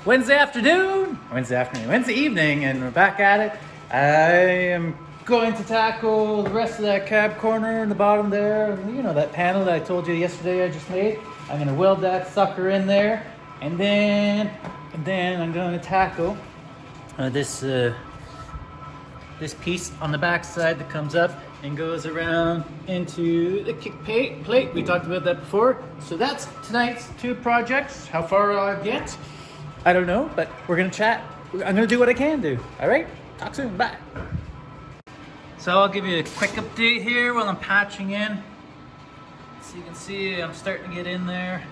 Wednesday afternoon, Wednesday evening, and we're back at it. I am going to tackle the rest of that cab corner in the bottom there. You know, that panel that I told you yesterday I just made. I'm going to weld that sucker in there, and then I'm going to tackle this piece on the back side that comes up and goes around into the kick plate. We talked about that before. So that's tonight's two projects. How far I'll get, I don't know, but we're gonna chat. I'm gonna do what I can do. All right, talk soon, bye. So I'll give you a quick update here while I'm patching in. So you can see I'm starting to get in there.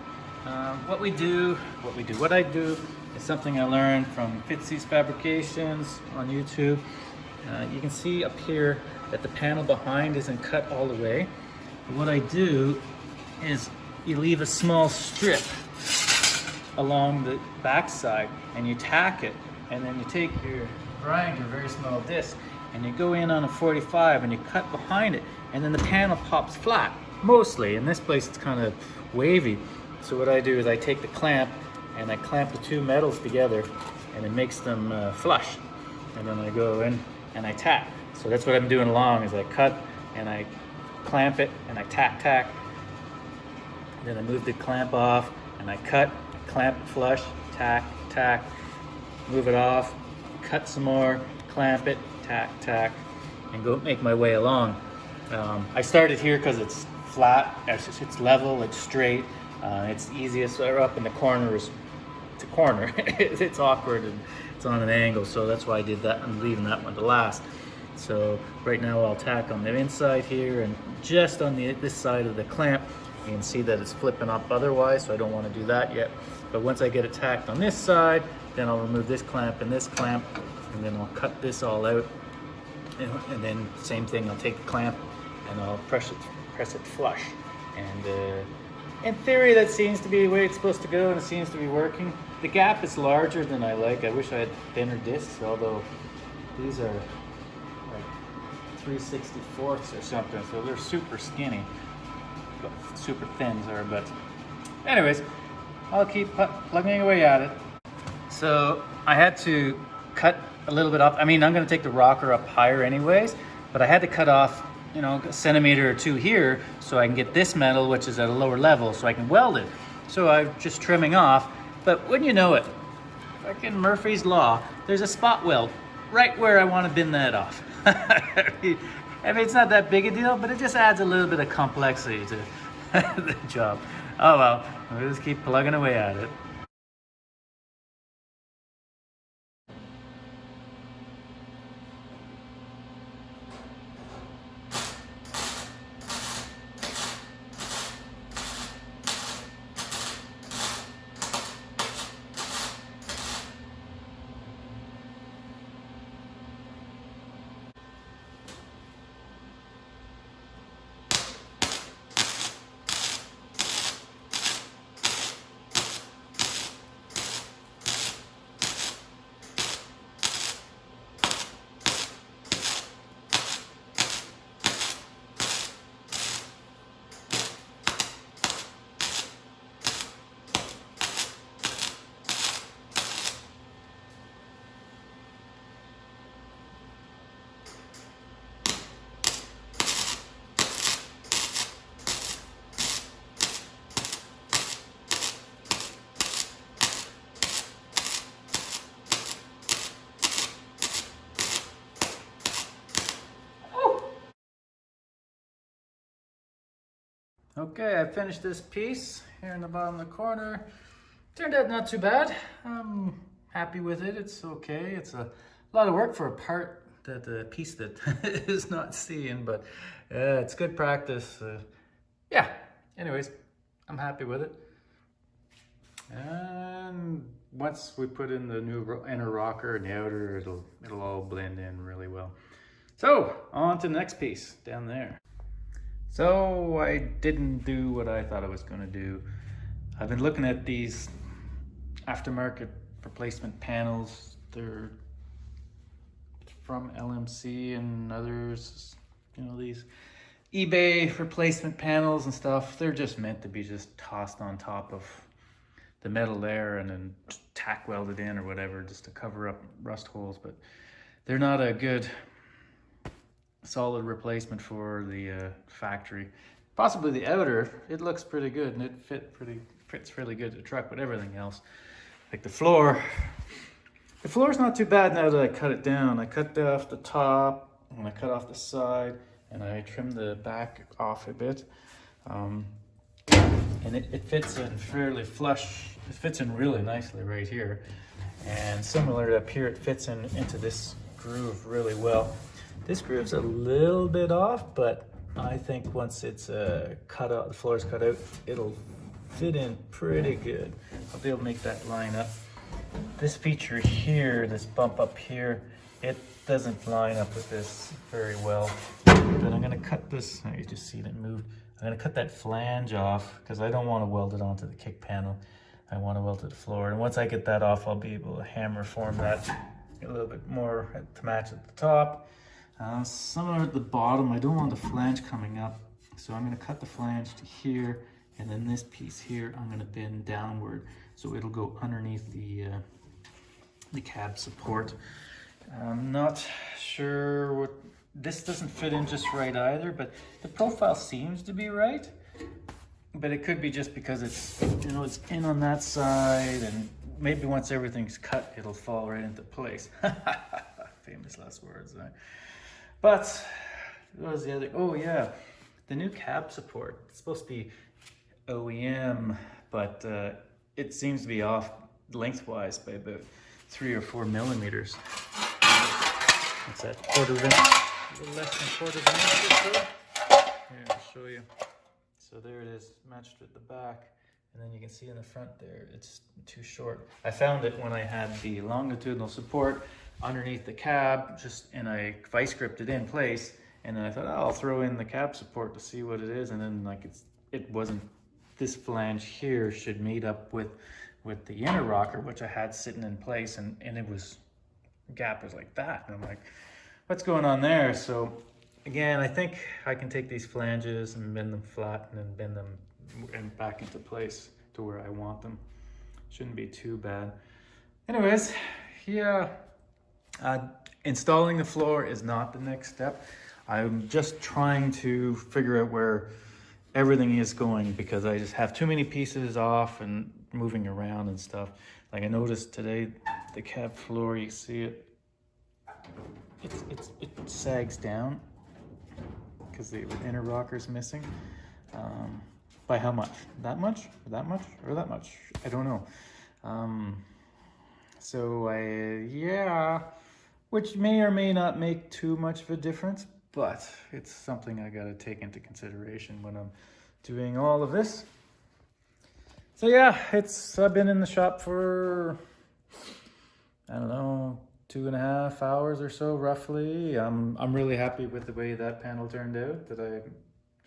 What I do is something I learned from Fitzy's Fabrications on YouTube. You can see up here that the panel behind isn't cut all the way. But what I do is you leave a small strip along the back side and you tack it, and then you take your grinder, very small disc, and you go in on a 45 and you cut behind it, and then the panel pops flat, mostly. In this place it's kind of wavy. So what I do is I take the clamp and I clamp the two metals together and it makes them flush. And then I go in and I tack. So that's what I'm doing along, is I cut and I clamp it and I tack. Then I move the clamp off and I cut, clamp it flush, tack, move it off, cut some more, clamp it, tack, and go make my way along. I started here because it's flat, it's level, it's straight, it's easiest. Up in the corner is it's a corner. It's awkward and it's on an angle, so that's why I did that. I'm leaving that one to last. So right now I'll tack on the inside here, and just on this side of the clamp you can see that it's flipping up otherwise, so I don't want to do that yet. But once I get it tacked on this side, then I'll remove this clamp and this clamp, and then I'll cut this all out, and then same thing, I'll take the clamp and I'll press it flush. And in theory that seems to be the way it's supposed to go, and it seems to be working. The gap is larger than I like. I wish I had thinner discs, although these are like 3/64ths or something, so they're super skinny, but super thins are. But anyways, I'll keep plugging away at it. So I had to cut a little bit off. I mean, I'm going to take the rocker up higher anyways, but I had to cut off, you know, a centimeter or two here so I can get this metal, which is at a lower level, so I can weld it. So I'm just trimming off. But wouldn't you know it, fucking Murphy's Law, there's a spot weld right where I want to bin that off. I mean, it's not that big a deal, but it just adds a little bit of complexity to the job. Oh well, we'll just keep plugging away at it. Okay, I finished this piece here in the bottom of the corner. Turned out not too bad. I'm happy with it. It's okay. It's a lot of work for a part that a piece that is not seeing, but it's good practice. Yeah. Anyways, I'm happy with it. And once we put in the new inner rocker and the outer, it'll all blend in really well. So on to the next piece down there. So I didn't do what I thought I was going to do. I've been looking at these aftermarket replacement panels. They're from LMC and others, you know, these eBay replacement panels and stuff. They're just meant to be just tossed on top of the metal there and then tack weld it in or whatever just to cover up rust holes, but they're not a good solid replacement for the factory. Possibly the outer, it looks pretty good and it fits really good to the truck, but everything else, like the floor's not too bad now that I cut it down. I cut off the top and I cut off the side and I trimmed the back off a bit. And it fits in fairly flush. It fits in really nicely right here. And similar to up here, it fits into this groove really well. This groove's a little bit off, but I think once it's cut out, the floor's cut out, it'll fit in pretty good. I'll be able to make that line up. This feature here, this bump up here, it doesn't line up with this very well. But I'm gonna cut this, you just see it moved. I'm gonna cut that flange off because I don't want to weld it onto the kick panel. I want to weld it to the floor. And once I get that off, I'll be able to hammer form that a little bit more to match at the top. Somewhere at the bottom, I don't want the flange coming up. So I'm gonna cut the flange to here, and then this piece here, I'm gonna bend downward. So it'll go underneath the cab support. I'm not sure what, this doesn't fit in just right either, but the profile seems to be right. But it could be just because it's, you know, it's in on that side, and maybe once everything's cut, it'll fall right into place. Famous last words, right? But what was the other, oh yeah, the new cab support. It's supposed to be OEM, but it seems to be off lengthwise by about 3 or 4 millimeters. What's that, quarter of an inch? A little less than quarter of an inch or so. Here, I'll show you. So there it is, matched with the back. And then you can see in the front there, it's too short. I found it when I had the longitudinal support underneath the cab, and I vice gripped it in place. And then I thought, oh, I'll throw in the cab support to see what it is. And then like it wasn't, this flange here should meet up with the inner rocker, which I had sitting in place, and it was, gap was like that. And I'm like, what's going on there? So again, I think I can take these flanges and bend them flat and then bend them and back into place to where I want them. Shouldn't be too bad. Anyways, yeah, installing the floor is not the next step. I'm just trying to figure out where everything is going because I just have too many pieces off and moving around and stuff. Like I noticed today, the cab floor, you see it, it sags down because the inner rocker's missing. By how much? That much? Or that much? Or that much? I don't know. Yeah, which may or may not make too much of a difference, but it's something I gotta take into consideration when I'm doing all of this. So yeah, I've been in the shop for, I don't know, 2.5 hours or so roughly. I'm really happy with the way that panel turned out that I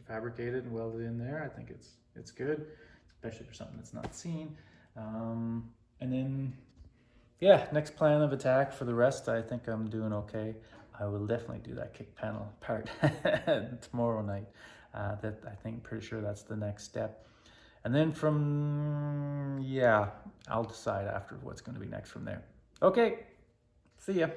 fabricated and welded in there. I think it's good, especially for something that's not seen. And then yeah, next plan of attack for the rest, I think I'm doing okay. I will definitely do that kick panel part tomorrow night. Pretty sure that's the next step. And then I'll decide after what's going to be next from there. Okay, see ya.